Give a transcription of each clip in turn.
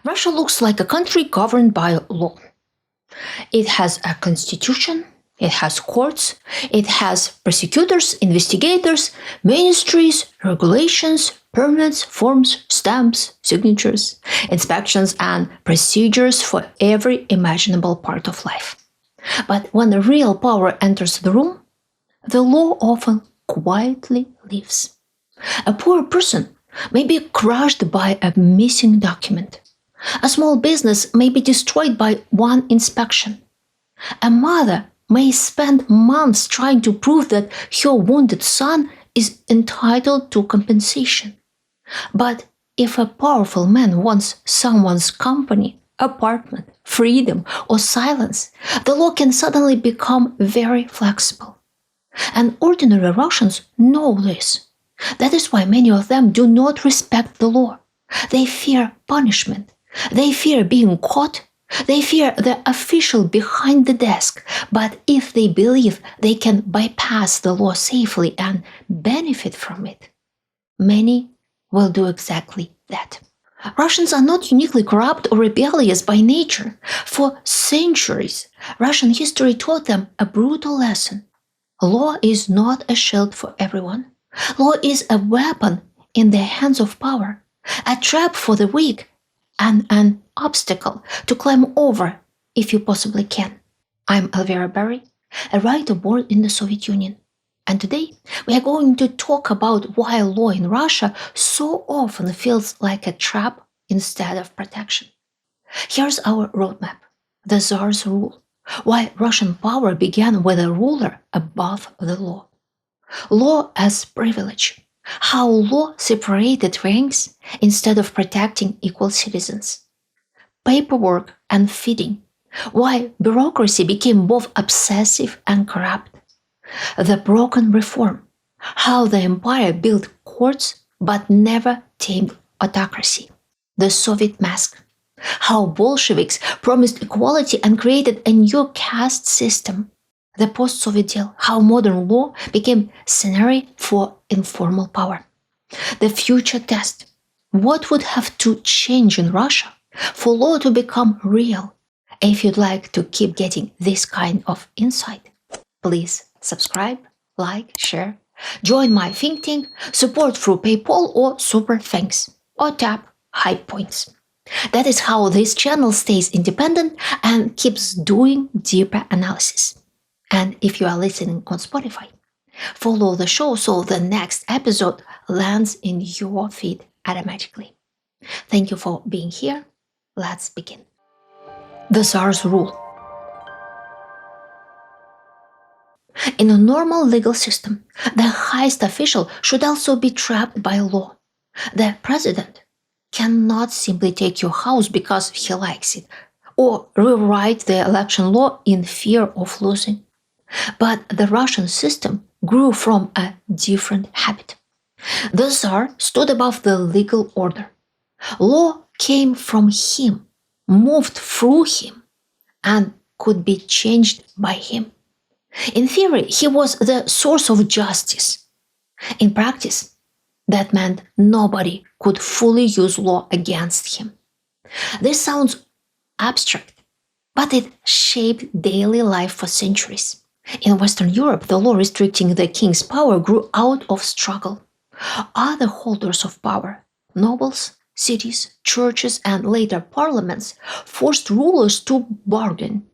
Russia looks like a country governed by law. It has a constitution, it has courts, it has prosecutors, investigators, ministries, regulations, permits, forms, stamps, signatures, inspections, and procedures for every imaginable part of life. But when the real power enters the room, the law often quietly leaves. A poor person may be crushed by a missing document. A small business may be destroyed by one inspection. A mother may spend months trying to prove that her wounded son is entitled to compensation. But if a powerful man wants someone's company, apartment, freedom, or silence, the law can suddenly become very flexible. And ordinary Russians know this. That is why many of them do not respect the law. They fear punishment. They fear being caught. They fear the official behind the desk. But if they believe they can bypass the law safely and benefit from it, many will do exactly that. Russians are not uniquely corrupt or rebellious by nature. For centuries, Russian history taught them a brutal lesson. Law is not a shield for everyone. Law is a weapon in the hands of power, a trap for the weak, and an obstacle to climb over if you possibly can. I'm Elvira Bary, a writer born in the Soviet Union. And today we are going to talk about why law in Russia so often feels like a trap instead of protection. Here's our roadmap: the Tsar's rule, why Russian power began with a ruler above the law. Law as privilege, how law separated ranks instead of protecting equal citizens. Paperwork and feeding, why bureaucracy became both obsessive and corrupt. The broken reform, how the empire built courts but never tamed autocracy. The Soviet mask, how Bolsheviks promised equality and created a new caste system. The post-Soviet deal, how modern law became scenario for informal power. The future test, what would have to change in Russia for law to become real? If you'd like to keep getting this kind of insight, please subscribe, like, share, join my think tank, support through PayPal or Super Thanks, or tap Hype Points. That is how this channel stays independent and keeps doing deeper analysis. And if you are listening on Spotify, follow the show so the next episode lands in your feed automatically. Thank you for being here. Let's begin. The Tsar's rule. In a normal legal system, the highest official should also be trapped by law. The president cannot simply take your house because he likes it, or rewrite the election law in fear of losing. But the Russian system grew from a different habit. The Tsar stood above the legal order. Law came from him, moved through him, and could be changed by him. In theory, he was the source of justice. In practice, that meant nobody could fully use law against him. This sounds abstract, but it shaped daily life for centuries. In Western Europe, the law restricting the king's power grew out of struggle. Other holders of power, nobles, cities, churches, and later parliaments, forced rulers to bargain.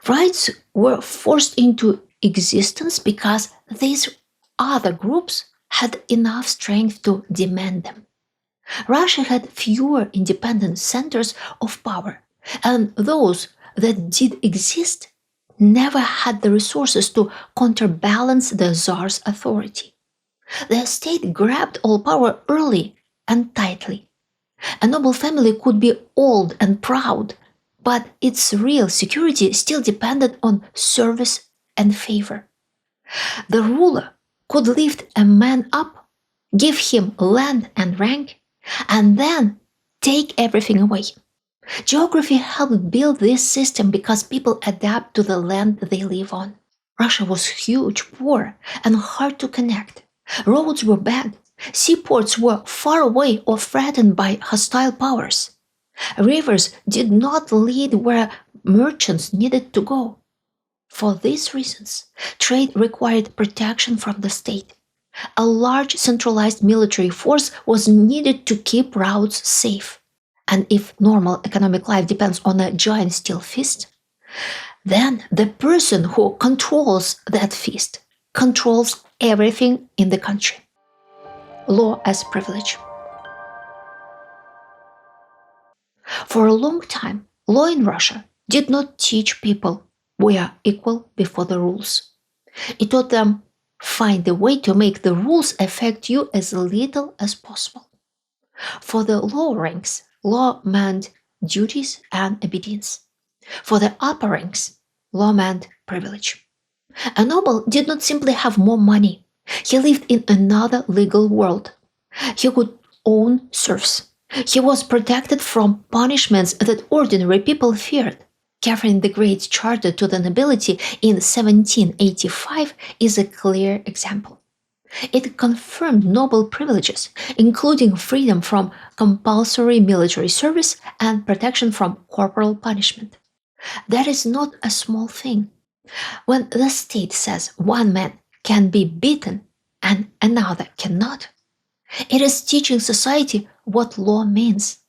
Rights were forced into existence because these other groups had enough strength to demand them. Russia had fewer independent centers of power, and those that did exist never had the resources to counterbalance the Tsar's authority. The state grabbed all power early and tightly. A noble family could be old and proud, but its real security still depended on service and favor. The ruler could lift a man up, give him land and rank, and then take everything away. Geography helped build this system because people adapt to the land they live on. Russia was huge, poor, and hard to connect. Roads were bad. Seaports were far away or threatened by hostile powers. Rivers did not lead where merchants needed to go. For these reasons, trade required protection from the state. A large centralized military force was needed to keep routes safe. And if normal economic life depends on a giant steel fist, then the person who controls that fist controls everything in the country. Law as privilege. For a long time, law in Russia did not teach people we are equal before the rules. It taught them find a way to make the rules affect you as little as possible. For the lower ranks, law meant duties and obedience. For the upper ranks, law meant privilege. A noble did not simply have more money. He lived in another legal world. He could own serfs. He was protected from punishments that ordinary people feared. Catherine the Great's charter to the nobility in 1785 is a clear example. It confirmed noble privileges, including freedom from compulsory military service and protection from corporal punishment. That is not a small thing. When the state says one man can be beaten and another cannot, it is teaching society what law means.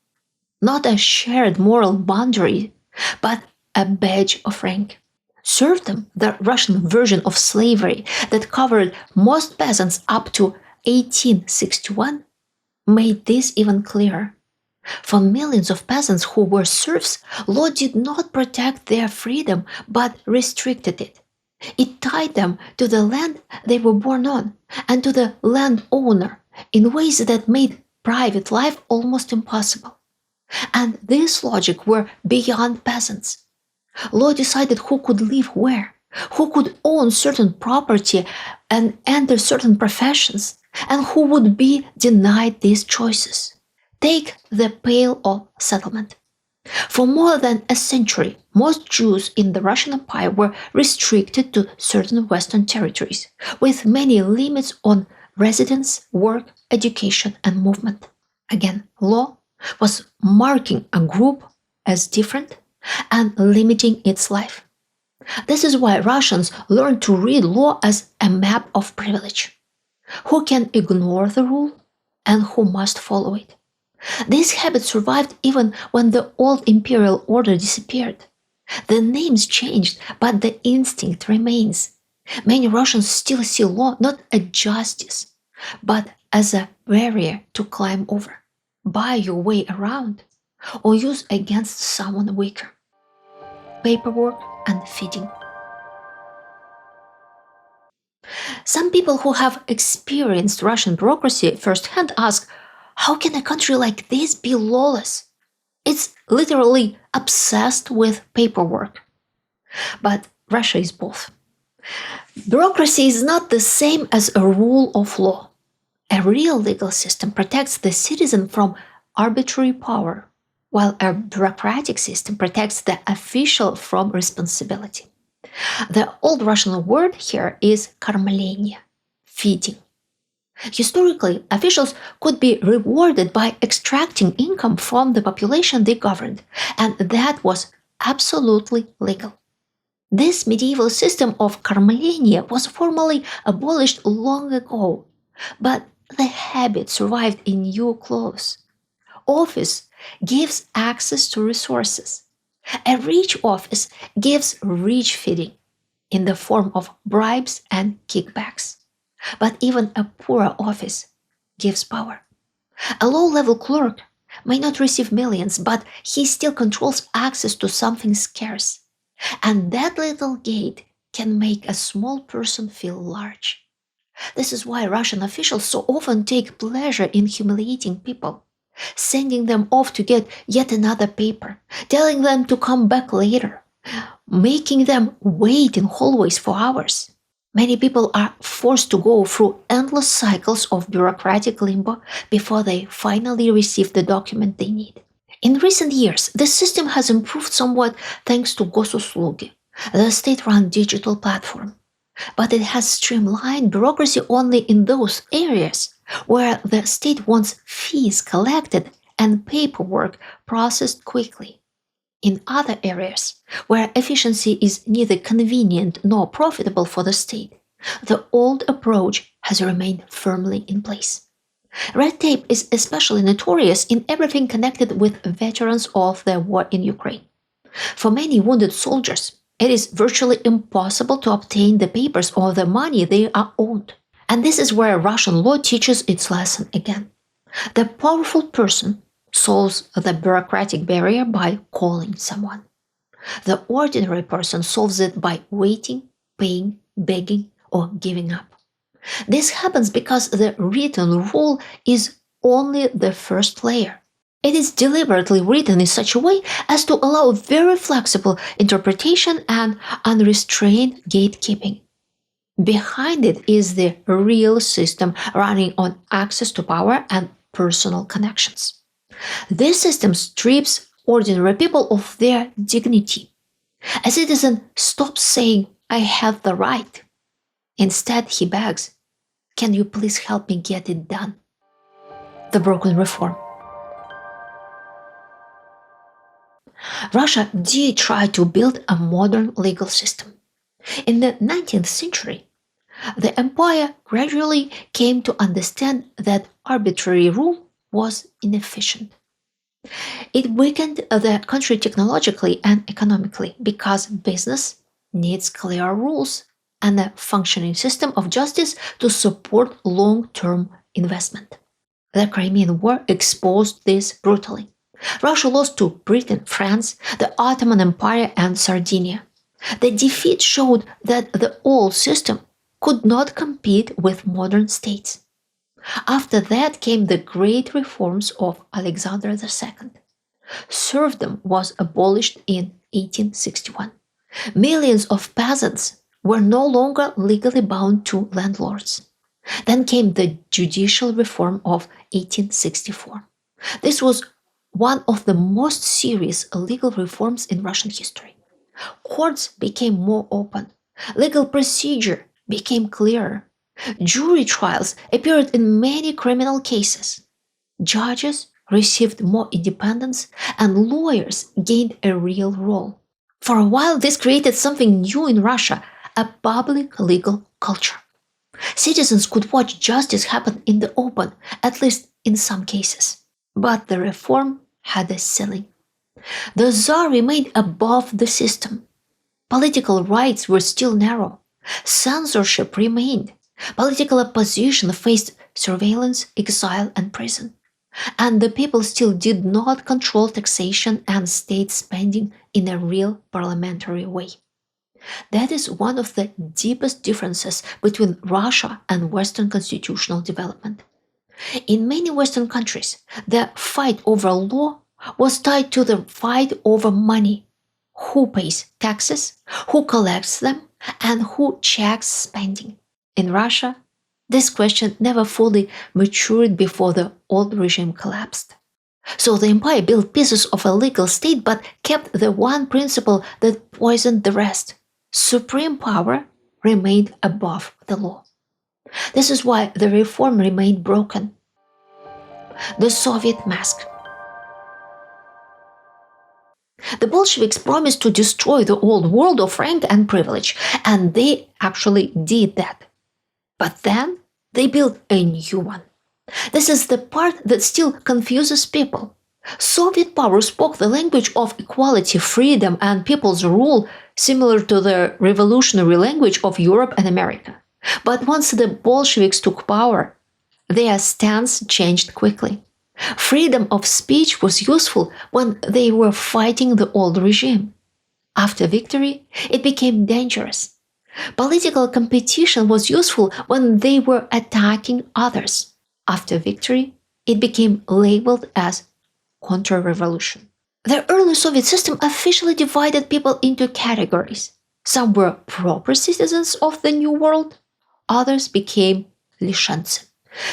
Not a shared moral boundary, but a badge of rank. Serfdom, the Russian version of slavery that covered most peasants up to 1861, made this even clearer. For millions of peasants who were serfs, law did not protect their freedom but restricted it. It tied them to the land they were born on and to the landowner in ways that made private life almost impossible. And this logic were beyond peasants. Law decided who could live where, who could own certain property and enter certain professions, and who would be denied these choices. Take the Pale of Settlement. For more than a century, most Jews in the Russian Empire were restricted to certain Western territories, with many limits on residence, work, education, and movement. Again, law was marking a group as different and limiting its life. This is why Russians learn to read law as a map of privilege. Who can ignore the rule and who must follow it. This habit survived even when the old imperial order disappeared. The names changed, but the instinct remains. Many Russians still see law not as justice, but as a barrier to climb over, buy your way around, or use against someone weaker. Paperwork and feeding. Some people who have experienced Russian bureaucracy firsthand ask, how can a country like this be lawless? It's literally obsessed with paperwork. But Russia is both. Bureaucracy is not the same as a rule of law. A real legal system protects the citizen from arbitrary power, while a bureaucratic system protects the official from responsibility. The old Russian word here is kормление, feeding. Historically, officials could be rewarded by extracting income from the population they governed, and that was absolutely legal. This medieval system of kормление was formally abolished long ago, but the habit survived in new clothes. Office gives access to resources. A rich office gives rich feeding in the form of bribes and kickbacks. But even a poorer office gives power. A low-level clerk may not receive millions, but he still controls access to something scarce. And that little gate can make a small person feel large. This is why Russian officials so often take pleasure in humiliating people, sending them off to get yet another paper, telling them to come back later, making them wait in hallways for hours. Many people are forced to go through endless cycles of bureaucratic limbo before they finally receive the document they need. In recent years, the system has improved somewhat thanks to Gosuslugi, the state-run digital platform. But it has streamlined bureaucracy only in those areas where the state wants fees collected and paperwork processed quickly. In other areas, where efficiency is neither convenient nor profitable for the state, the old approach has remained firmly in place. Red tape is especially notorious in everything connected with veterans of the war in Ukraine. For many wounded soldiers, it is virtually impossible to obtain the papers or the money they are owed. And this is where Russian law teaches its lesson again. The powerful person solves the bureaucratic barrier by calling someone. The ordinary person solves it by waiting, paying, begging, or giving up. This happens because the written rule is only the first layer. It is deliberately written in such a way as to allow very flexible interpretation and unrestrained gatekeeping. Behind it is the real system running on access to power and personal connections. This system strips ordinary people of their dignity. A citizen stops saying, "I have the right." Instead, he begs, "Can you please help me get it done?" The broken reform. Russia did try to build a modern legal system. In the 19th century, the empire gradually came to understand that arbitrary rule was inefficient. It weakened the country technologically and economically because business needs clear rules and a functioning system of justice to support long-term investment. The Crimean War exposed this brutally. Russia lost to Britain, France, the Ottoman Empire, and Sardinia. The defeat showed that the old system could not compete with modern states. After that came the great reforms of Alexander II. Serfdom was abolished in 1861. Millions of peasants were no longer legally bound to landlords. Then came the judicial reform of 1864. This was one of the most serious legal reforms in Russian history. Courts became more open. Legal procedure became clearer. Jury trials appeared in many criminal cases. Judges received more independence, and lawyers gained a real role. For a while, this created something new in Russia, a public legal culture. Citizens could watch justice happen in the open, at least in some cases. But the reform had a ceiling. The Tsar remained above the system. Political rights were still narrow. Censorship remained. Political opposition faced surveillance, exile, and prison. And the people still did not control taxation and state spending in a real parliamentary way. That is one of the deepest differences between Russia and Western constitutional development. In many Western countries, the fight over law was tied to the fight over money. Who pays taxes, who collects them, and who checks spending? In Russia, this question never fully matured before the old regime collapsed. So the empire built pieces of a legal state but kept the one principle that poisoned the rest. Supreme power remained above the law. This is why the reform remained broken. The Soviet mask. The Bolsheviks promised to destroy the old world of rank and privilege, and they actually did that. But then they built a new one. This is the part that still confuses people. Soviet power spoke the language of equality, freedom, and people's rule, similar to the revolutionary language of Europe and America. But once the Bolsheviks took power, their stance changed quickly. Freedom of speech was useful when they were fighting the old regime. After victory, it became dangerous. Political competition was useful when they were attacking others. After victory, it became labeled as counter-revolution. The early Soviet system officially divided people into categories. Some were proper citizens of the New World, others became lishenцы,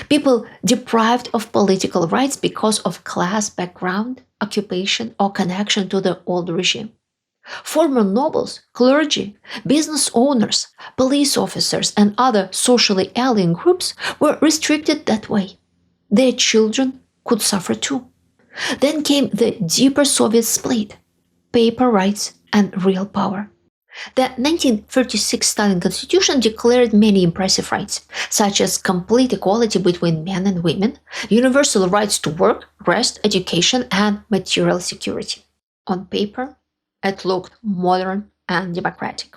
people deprived of political rights because of class background, occupation, or connection to the old regime. Former nobles, clergy, business owners, police officers, and other socially alien groups were restricted that way. Their children could suffer too. Then came the deeper Soviet split, paper rights and real power. The 1936 Stalin Constitution declared many impressive rights, such as complete equality between men and women, universal rights to work, rest, education, and material security. On paper, it looked modern and democratic.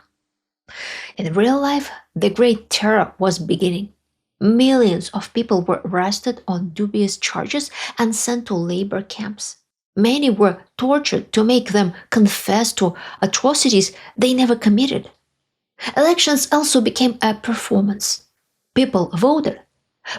In real life, the Great Terror was beginning. Millions of people were arrested on dubious charges and sent to labor camps. Many were tortured to make them confess to atrocities they never committed. Elections also became a performance. People voted,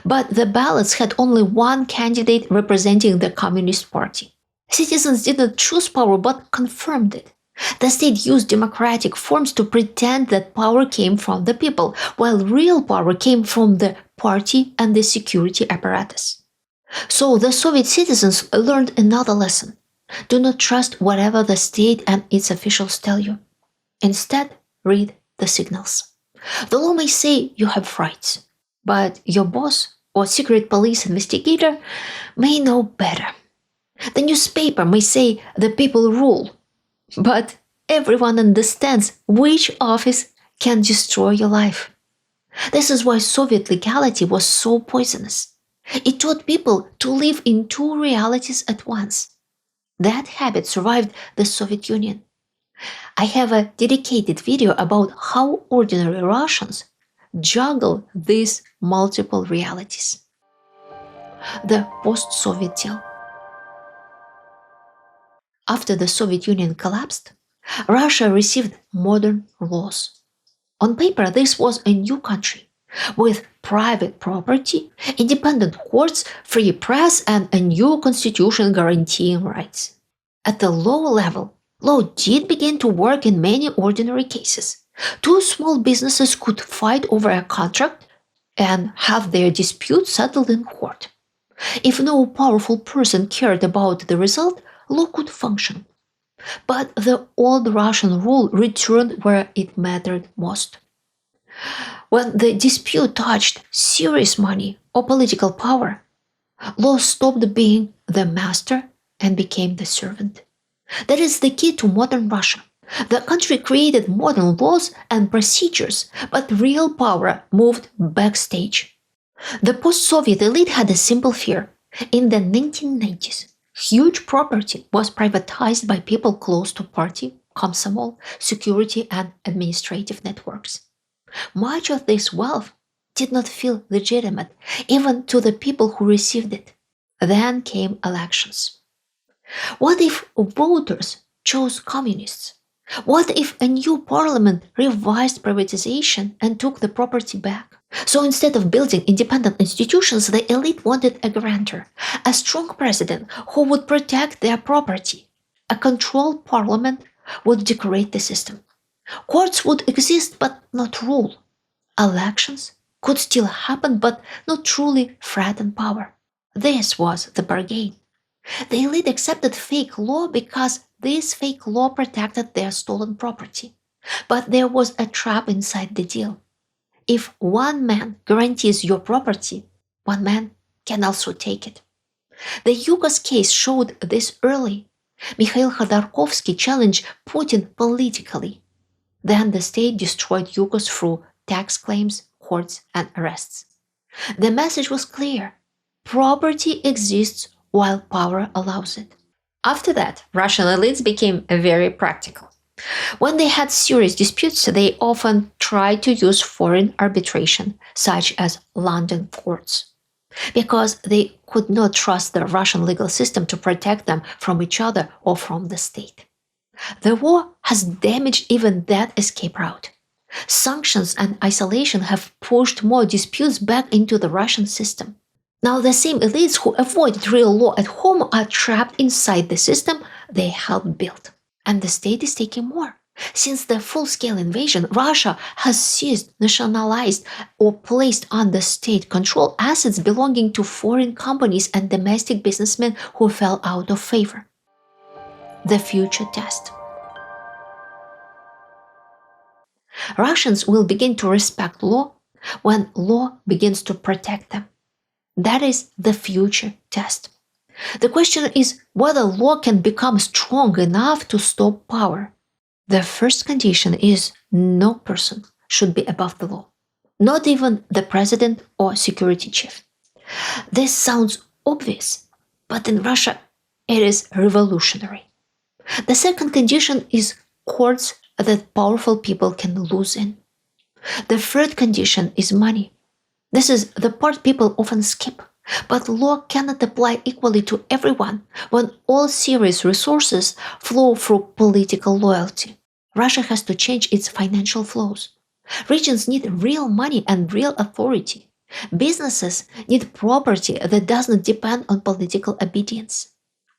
but the ballots had only one candidate representing the Communist Party. Citizens did not choose power but confirmed it. The state used democratic forms to pretend that power came from the people, while real power came from the party and the security apparatus. So the Soviet citizens learned another lesson. Do not trust whatever the state and its officials tell you. Instead, read the signals. The law may say you have rights, but your boss or secret police investigator may know better. The newspaper may say the people rule, but everyone understands which office can destroy your life. This is why Soviet legality was so poisonous. It taught people to live in two realities at once. That habit survived the Soviet Union. I have a dedicated video about how ordinary Russians juggle these multiple realities. The post-Soviet deal. After the Soviet Union collapsed, Russia received modern laws. On paper, this was a new country, with private property, independent courts, free press, and a new constitution guaranteeing rights. At the lower level, law did begin to work in many ordinary cases. Two small businesses could fight over a contract and have their dispute settled in court. If no powerful person cared about the result, law could function. But the old Russian rule returned where it mattered most. When the dispute touched serious money or political power, law stopped being the master and became the servant. That is the key to modern Russia. The country created modern laws and procedures, but real power moved backstage. The post-Soviet elite had a simple fear. In the 1990s, huge property was privatized by people close to party, Komsomol, security, and administrative networks. Much of this wealth did not feel legitimate, even to the people who received it. Then came elections. What if voters chose communists? What if a new parliament revised privatization and took the property back? So instead of building independent institutions, the elite wanted a guarantor, a strong president who would protect their property. A controlled parliament would decorate the system. Courts would exist but not rule. Elections could still happen but not truly threaten power. This was the bargain. The elite accepted fake law because this fake law protected their stolen property. But there was a trap inside the deal. If one man guarantees your property, one man can also take it. The Yugos case showed this early. Mikhail Khodorkovsky challenged Putin politically. Then the state destroyed Yugos through tax claims, courts, and arrests. The message was clear. Property exists while power allows it. After that, Russian elites became very practical. When they had serious disputes, they often tried to use foreign arbitration, such as London courts, because they could not trust the Russian legal system to protect them from each other or from the state. The war has damaged even that escape route. Sanctions and isolation have pushed more disputes back into the Russian system. Now the same elites who avoided real law at home are trapped inside the system they helped build. And the state is taking more. Since the full-scale invasion, Russia has seized, nationalized, or placed under state control assets belonging to foreign companies and domestic businessmen who fell out of favor. The future test. Russians will begin to respect law when law begins to protect them. That is the future test. The question is whether law can become strong enough to stop power. The first condition is no person should be above the law, not even the president or security chief. This sounds obvious, but in Russia it is revolutionary. The second condition is courts that powerful people can lose in. The third condition is money. This is the part people often skip. But law cannot apply equally to everyone when all serious resources flow through political loyalty. Russia has to change its financial flows. Regions need real money and real authority. Businesses need property that does not depend on political obedience.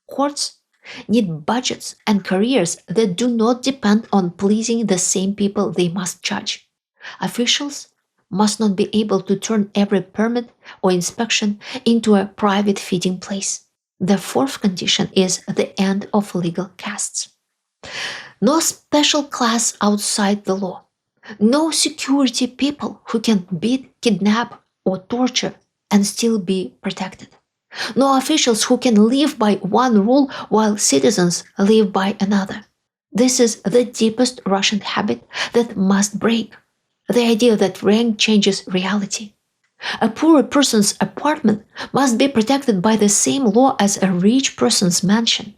Courts need budgets and careers that do not depend on pleasing the same people they must judge. Officials must not be able to turn every permit or inspection into a private feeding place. The fourth condition is the end of legal castes. No special class outside the law. No security people who can beat, kidnap, or torture and still be protected. No officials who can live by one rule while citizens live by another. This is the deepest Russian habit that must break. The idea that rank changes reality. A poor person's apartment must be protected by the same law as a rich person's mansion.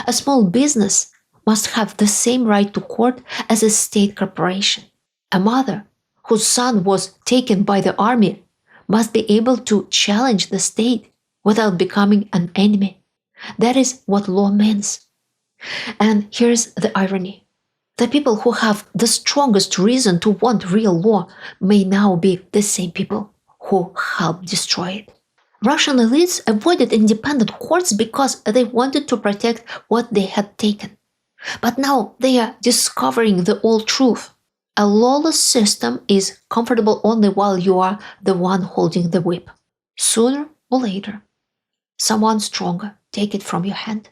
A small business must have the same right to court as a state corporation. A mother whose son was taken by the army must be able to challenge the state without becoming an enemy. That is what law means. And here's the irony. The people who have the strongest reason to want real law may now be the same people who helped destroy it. Russian elites avoided independent courts because they wanted to protect what they had taken. But now they are discovering the old truth. A lawless system is comfortable only while you are the one holding the whip. Sooner or later, someone stronger take it from your hand.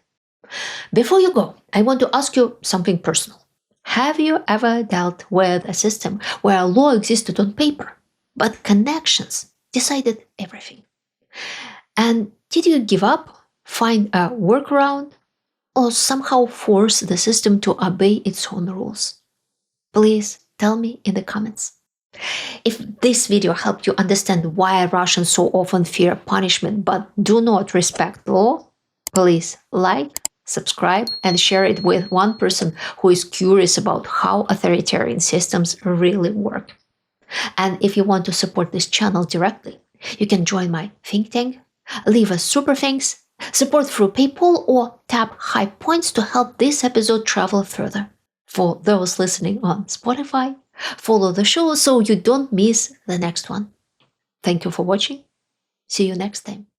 Before you go, I want to ask you something personal. Have you ever dealt with a system where a law existed on paper, but connections decided everything? And did you give up, find a workaround, or somehow force the system to obey its own rules? Please tell me in the comments. If this video helped you understand why Russians so often fear punishment but do not respect law, please like, subscribe, and share it with one person who is curious about how authoritarian systems really work. And if you want to support this channel directly, you can join my think tank, leave a super thanks, support through PayPal, or tap high points to help this episode travel further. For those listening on Spotify, follow the show so you don't miss the next one. Thank you for watching. See you next time.